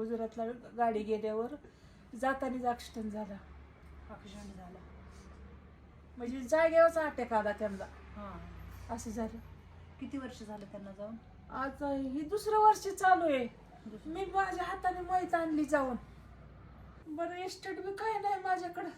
गुजरातला गाडी गेल्यावर जातानीच ॲक्सिडेंट झाला. ॲक्सिडेंट झाला म्हणजे जागेवरच अटॅक आला त्यांना. हां. असं झालं. किती वर्ष झालं त्यांना जाऊन? आज ही दुसरं वर्ष चालू आहे. मी माझ्या हाताने माहीत आणली जाऊन. बरं एस्टेट बी काय नाही माझ्याकडं.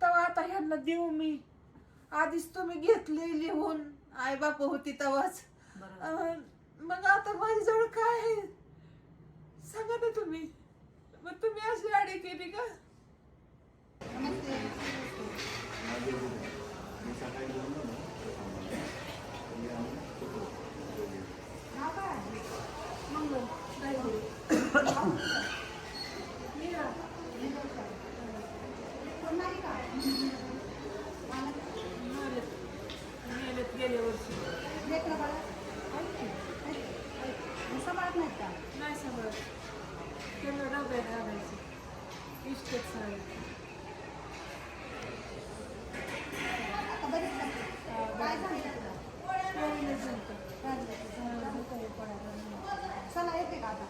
तेव्हा आता ह्यांना देऊ मी. आधीच तुम्ही घेतले लिहून, आई बाप होती तेव्हाच. मग आता माझ्याजवळ काय आहे सांगा ना तुम्ही. मग तुम्ही अशी गाडी केली का? मंगल गेल्या वर्षी सांभाळत नाहीत का? नाही सांभाळत. त्यांना डब्यात घालायचं इष्टच सांग. काय झालं? चला येते का आता?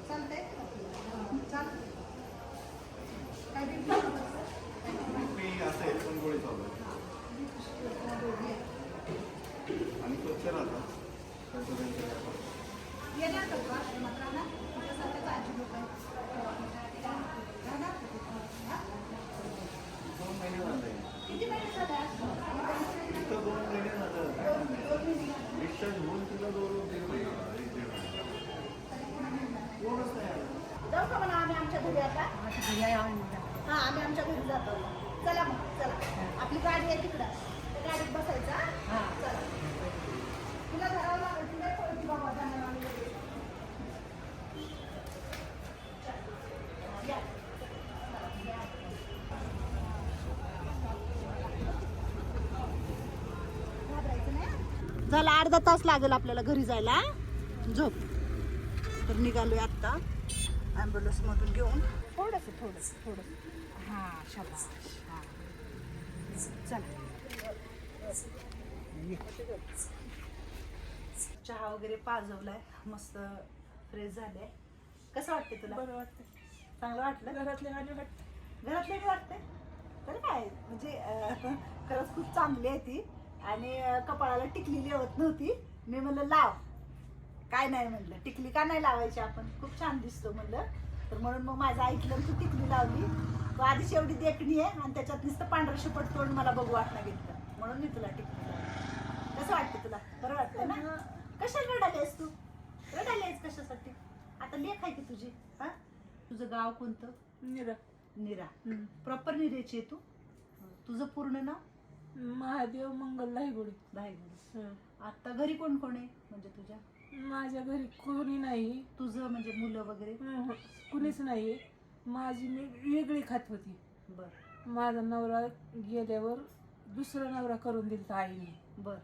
चालतंय चालतं काय असेल पण गोळी चालू आणि स्वच्छ राहतात. येणार का मात्र ना सध्याच आजी लोक किती महिने झाले? इथं 2 महिने झालं. डिस्चार्ज होऊन तुला 2-3 महिने कोणच नाही आलं. जाऊ का म्हणा आम्ही आमच्या घरी आता? हां आम्ही आमच्या घरी जातो. चला मग चला. आपली गाडी आहे तिकडं, त्या गाडीत बसायचा. हां चला. तुला घरावर लागल तुला कळती बाबा जाणार आम्ही लगेच. घाबरायचं नाही. झाला अर्धा तास लागेल आपल्याला घरी जायला. झोप. तर निघालोय आत्ता ॲम्ब्युलन्स मधून घेऊन. थोडंसं हां शाबास. हां चल. चहा वगैरे पाजवलाय, मस्त फ्रेश झाले. कसं वाटते तुला? बरं वाटतं. चांगलं वाटलं? घरातले आणि वाटतं. घरातले बी वाटते तर काय म्हणजे खरंच खूप चांगली आहे ती. आणि कपाळाला टिकली लावत नव्हती. मी म्हणलं लाव, काय नाही म्हणलं टिकली का नाही लावायची आपण, खूप छान दिसतो म्हणलं. तर म्हणून मग माझं ऐकलं तू टिकली लावली. तू आधीच एवढी देखणी आहे आणि त्याच्यात नुसतं पांढरं शिपट तोंड मला बघू वाटणं घेतलं, म्हणून मी तुला टिकली लावली. कसं वाटतं तुला? बरं वाटतं ना? कशाला रडाली आहेस तू? रडाली आहेस कशासाठी? आता लेख आहे की तुझी. हा तुझं गाव कोणतं? निरा. निरा. प्रॉपर निरेची आहे तू? तुझं पूर्ण नाव? महादेव मंगल लायगुडी. धायगुडी. आता घरी कोण कोण आहे म्हणजे तुझ्या? माझ्या घरी कोणी नाही. तुझं म्हणजे मुलं वगैरे? कुणीच नाही. माझी मी वेगळी खात होती. बर. माझा नवरा गेल्यावर दुसरा नवरा करून दिला आईने. बर.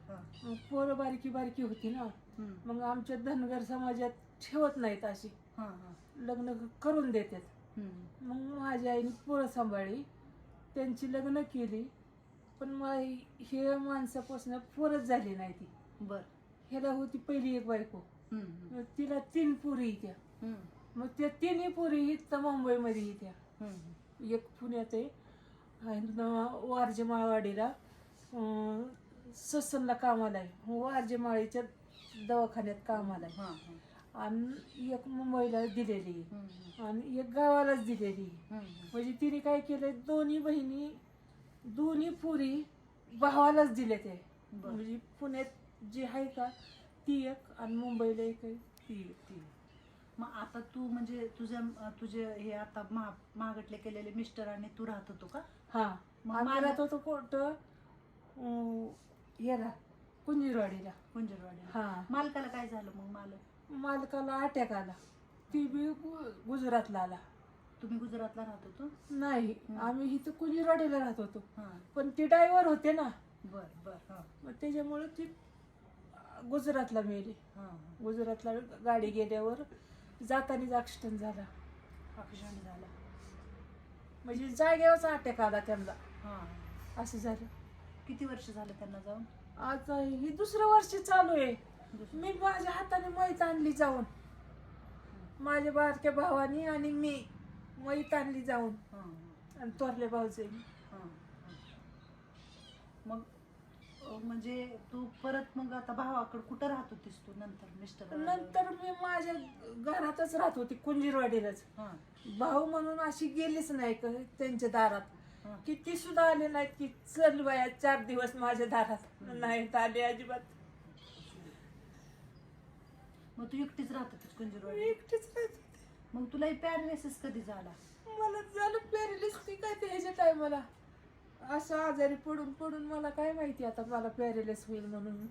मग पोरं बारकी बारकी होती ना. मग आमच्या धनगर समाजात ठेवत नाहीत अशी. लग्न करून देतात. मग माझ्या आईने पोरं सांभाळली, त्यांची लग्न केली. पण मग हे माणसापासून पोरच झाली नाही ती. बर. ह्याला होती पहिली एक बायको. मग तिला 3 पोरी त्या. मग त्या 3ही पोरी इथं मुंबईमध्ये येत्या. एक पुण्यात आहे वारजे माळवाडीला ससनला कामाला आहे. वारजे माळीच्या दवाखान्यात कामाला आहे. आणि एक मुंबईला दिलेली आणि एक गावालाच दिलेली. म्हणजे तिने काय केलं, दोन्ही बहिणी दोन्ही पुरी भावालाच दिले ते. म्हणजे पुण्यात जी आहे का ती एक आणि मुंबईला एक आहे ती. मग आता तू म्हणजे तुझे हे आता महागटले केलेले मिस्टर आणि तू राहत होतो का? हा आम्ही राहत होतो कुठं ह्याला कुंजीरवाडीला. कुंजरवाडी. हा. मालकाला काय झालं मग? मालकाला अटॅक आला. ती बी गुजरातला आला. तुम्ही गुजरातला राहत होतो? नाही, आम्ही इथं कुंजीरवाडीला राहत होतो. हां. पण ते ड्रायव्हर होते ना. बर बर. हां. मग त्याच्यामुळे ती गुजरातला मेली. हां. गुजरातला गाडी गेल्यावर जातानीच ॲक्सिडेंट झाला. ॲक्सिडेंट झाला म्हणजे जागेवरच अटॅक आला त्यांना. हां. असं झालं. किती वर्ष झालं त्यांना जाऊन? आज ही दुसरं वर्ष चालू आहे. मी माझ्या हाताने मैत आणली जाऊन, माझ्या बारक्या भावानी आणि मी मैत आणली जाऊन, आणि थोरल्या भाऊजाईनी. मग म्हणजे तू परत मग आता भावाकडे कुठं राहत होतीस तू नंतर मिस्टर? नंतर मी माझ्या घरातच राहत होती, कुंजीरवाडीलाच. भाऊ म्हणून अशी गेलीच नाही त्यांच्या दारात, की ती सुद्धा आले नाहीत की चल बाया 4 दिवस माझ्या दारात, नाहीत आले अजिबात. मग तू एकटीच राहत होतीस मी कुंजीरवाडी? एकटीच राहत होते. मग तुला पॅरालिसिस कधी झाला? मला झालं पॅरेलिस ती काय ते ह्याच्या टायमाला असं आजारी पडून पडून मला काय माहिती आता मला पॅरेलिस होईल म्हणून.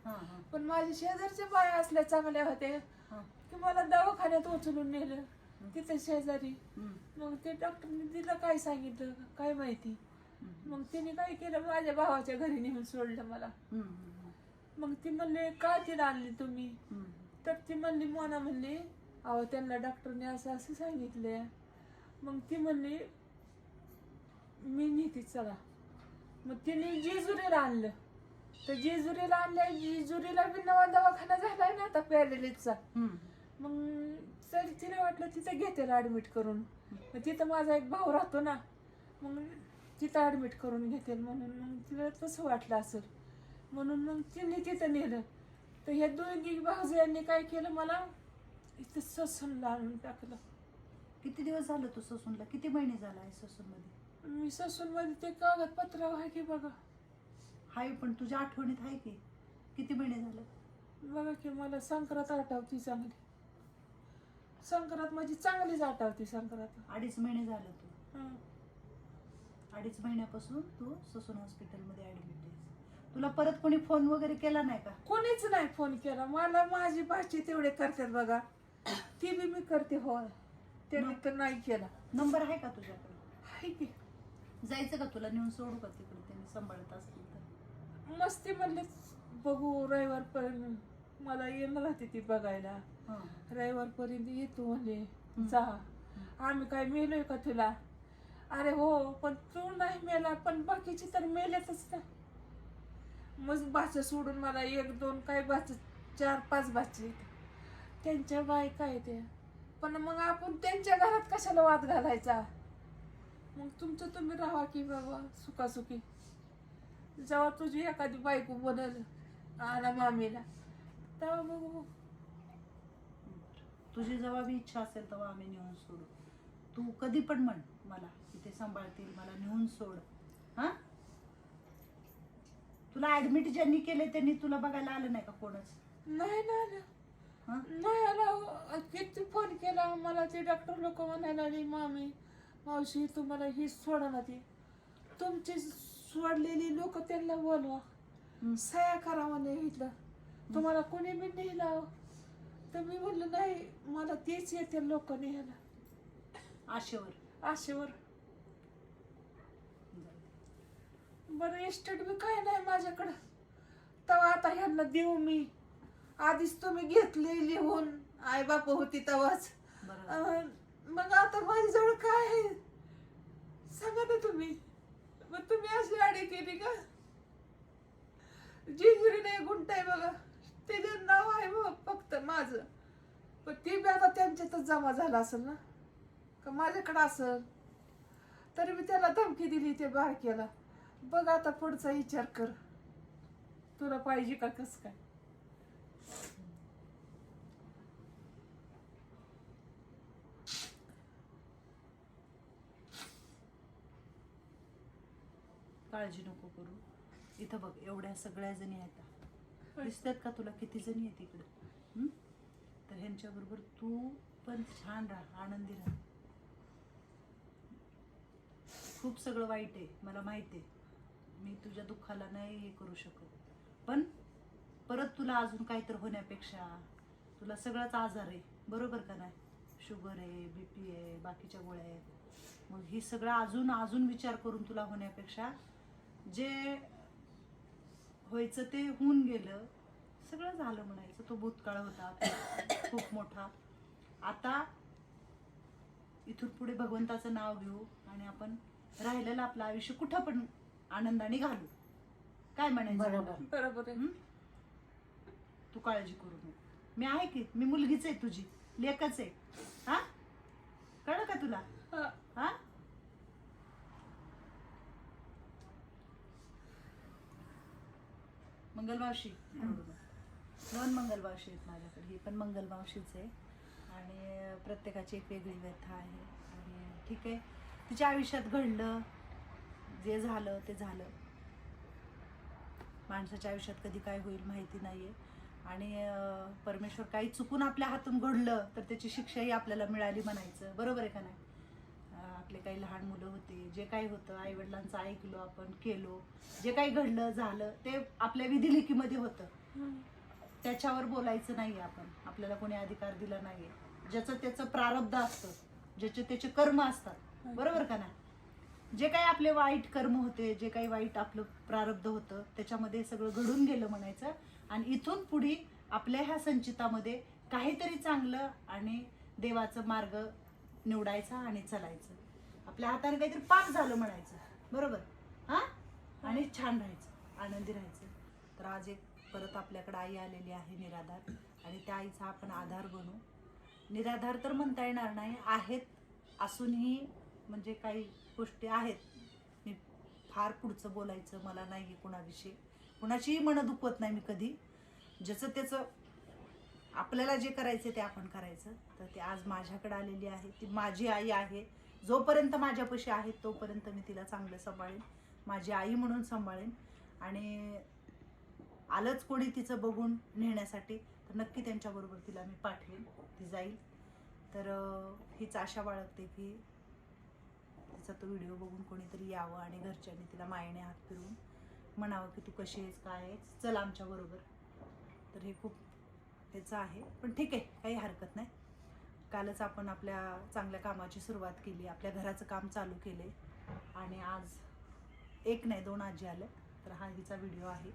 पण माझ्या शेजारच्या बाया असल्या चांगल्या होत्या की मला दवाखान्यात उचलून नेलं तिथे शेजारी. मग ते डॉक्टरने दिलं काय सांगितलं काय माहिती. मग तिने काय केलं, माझ्या भावाच्या घरी नेऊन सोडलं मला. मग ती म्हणले का तिला आणली तुम्ही? तर ती म्हणली मोना म्हणली अहो त्यांना डॉक्टरने असं असं सांगितलंय. मग ती म्हणली मी नेते चला. मग तिने जेजुरीला आणलं. तर जेजुरीला आणल्या, जेजुरीला बी नवा दवाखाना झालाय ना आता पॅरेलिसचा. मग तरी तिला वाटलं तिथं घेते ऍडमिट करून. मग तिथं माझा एक भाऊ राहतो ना, मग तिथं ऍडमिट करून घेते म्हणून मग तिला तसं वाटलं असेल म्हणून मग तिने तिथं नेलं. तर ह्या दोघी भाऊजांनी काय केलं, मला इथं ससूनला आणून टाकलं. किती दिवस झालं तू ससूनला? किती महिने झाला आहे ससून मध्ये? मी ससूनमध्ये ते कागदपत्र आहे की बघा. हाय पण तुझ्या आठवणीत आहे की किती महिने झाले? बघा की मला संक्रांत आठवती चांगली. संक्रांत माझी चांगलीच आठवती संक्रांत. 2.5 महिने झालं तू. हं. 2.5 महिन्यापासून तू ससून हॉस्पिटलमध्ये ऍडमिट आहेस. तुला परत कोणी फोन वगैरे केला नाही का? कोणीच नाही फोन केला मला. माझी भाची तेवढे करतात बघा, ती बी मी करते. हो त्यांनी तर नाही केला. नंबर आहे का तुझ्याकडे? आहे की. जायचं का तुला नेऊन सोडू का तिकडे त्यांनी सांभाळत असतील तर? मस्ती म्हणले बघू रविवारपर्यंत मला येणार होती ती बघायला. रविवारपर्यंत येतो म्हणले. जा. आम्ही काय मेलोय का तुला? अरे हो पण तू नाही मेला, पण बाकीचे तर मेलेतच ना. मग भाचं सोडून मला 1-2 काय भाचं 4-5 भाचे त्यांच्या बायका येते. पण मग आपण त्यांच्या घरात कशाला वाद घालायचा? मग तुमचं तुम्ही राहा की बाबा सुखासुखी. जेव्हा तुझी एखादी बायको बनल आला मामीला तेव्हा बघू. तुझी जेव्हा बी इच्छा असेल तेव्हा आम्ही नेऊन सोडू. तू कधी पण म्हण मला की ते सांभाळतील, मला नेऊन सोड. हा तुला ऍडमिट ज्यांनी केले त्यांनी तुला बघायला आलं नाही का कोणच? नाही ना आलं. नाही आला. किती फोन केला मला ते डॉक्टर लोक म्हणायला लागले मामी मावशी तुम्हाला ही सोडा ना ती तुमची सोडलेली लोक त्यांना बोलवा, सह्या करा म्हणे इथलं तुम्हाला कोणी बी नाही लाव. तर मी म्हणलं नाही मला तेच येते लोक न्यायला आशेवर. बरं एस्टेट बी काय नाही माझ्याकडं. तेव्हा आता ह्यांना देऊ मी. आधीच तुम्ही घेतले लिहून, आई बाप होती तेव्हाच. मग आता माझ्याजवळ काय आहे सांगा ना तुम्ही. मग तुम्ही अशी आडी केली का? जेजुरी नाही गुंट आहे बघा, त्याचे नाव आहे बघ फक्त माझं. पण ते बी आता त्यांच्यातच जमा झालं असेल ना का माझ्याकडे असेल. तरी मी त्याला धमकी दिली ते बारक्याला. बघ आता पुढचा विचार कर, तुला पाहिजे का कस काय. काळजी नको करू. इथं बघ एवढ्या सगळ्या जणी आहेत. दिसतात का तुला किती जणी आहेत इकडे? तर ह्यांच्या बरोबर तू पण छान राहा, आनंदी राहा. खूप सगळं वाईट आहे मला माहिती आहे. मी तुझ्या दुःखाला नाही हे करू शकत. पण परत तुला अजून काहीतरी होण्यापेक्षा तुला सगळाच आजार आहे बरोबर का नाही? शुगर आहे, BP आहे, बाकीच्या गोळ्या आहेत. मग ही सगळं अजून विचार करून तुला होण्यापेक्षा जे व्हायचं ते होऊन गेलं, सगळं झालं म्हणायचं. तो भूतकाळ होता खूप मोठा. आता इथून पुढे भगवंताचं नाव घेऊ आणि आपण राहिलेलं आपलं आयुष्य कुठं पण आनंदाने घालू. काय म्हणायचं? बरोबर. बरोबर आहे. हं? तू काळजी करू नको. मी आहे की, मी मुलगीच आहे तुझी, लेकच आहे. हा, कळलं का तुला? हा. हा, मंगलमावशी, दोन मंगलमावशी आहेत माझ्याकडे. ही पण मंगलमावशीच आहे आणि प्रत्येकाची एक वेगळी व्यथा आहे. आणि ठीक आहे, तिच्या आयुष्यात घडलं जे झालं ते झालं. माणसाच्या आयुष्यात कधी काय होईल माहिती नाहीये. आणि परमेश्वर काही चुकून आपल्या हातून घडलं तर त्याची शिक्षाही आपल्याला मिळाली म्हणायचं. बरोबर आहे का नाही? आपले काही लहान मुलं होते, जे काही होतं आईवडिलांचं ऐकलो आपण, केलो, जे काही घडलं झालं ते आपल्या विधिलिखीमध्ये होतं. त्याच्यावर बोलायचं नाही आपण, आपल्याला कोणी अधिकार दिला नाहीये. ज्याचं त्याचं प्रारब्ध असतं, ज्याचे त्याचे कर्म असतात. बरोबर का नाही? जे काही आपले वाईट कर्म होते, जे काही वाईट आपलं प्रारब्ध होतं त्याच्यामध्ये सगळं घडून गेलं म्हणायचं. आणि इथून पुढे आपल्या ह्या संचितामध्ये काहीतरी चांगलं आणि देवाचं मार्ग निवडायचा आणि चालायचं. आपल्या हाताने काहीतरी पाप झालं म्हणायचं. बरोबर हा, आणि छान राहायचं, आनंदी राहायचं. तर आज एक परत आपल्याकडे आई आलेली आहे निराधार, आणि त्या आईचा आपण आधार बनू. निराधार तर म्हणता येणार नाही, आहेत असूनही म्हणजे काही गोष्टी आहेत. मी फार पुढचं बोलायचं मला नाही कुणाविषयी, कुणाचीही मनं दुखवत नाही मी कधी. ज्याचं त्याचं आपल्याला जे करायचं ते आपण करायचं. तर ती आज माझ्याकडे आलेली आहे, ती माझी आई आहे. जोपर्यंत माझ्यापाशी आहे तोपर्यंत मी तिला चांगलं सांभाळेन, माझी आई म्हणून सांभाळेन. आणि आलंच कोणी तिचं बघून नेण्यासाठी तर नक्की त्यांच्याबरोबर तिला मी पाठवेन, ती जाईल. तर हीच आशा बाळगते की तिचा तो व्हिडिओ बघून कोणीतरी यावं आणि घरच्यांनी तिला मायेने हात फिरवून म्हणावं की तू कशी आहेस, काय आहेस, चल आमच्याबरोबर. तर हे खूप त्याचं आहे. पण ठीक आहे, काही हरकत नाही. कालच आपण आपल्या चांगल्या कामाची सुरुवात केली, आपल्या घराचं काम चालू केले आणि आज एक नाही 2 आजी आल्या. तर हा हिचा व्हिडिओ आहे.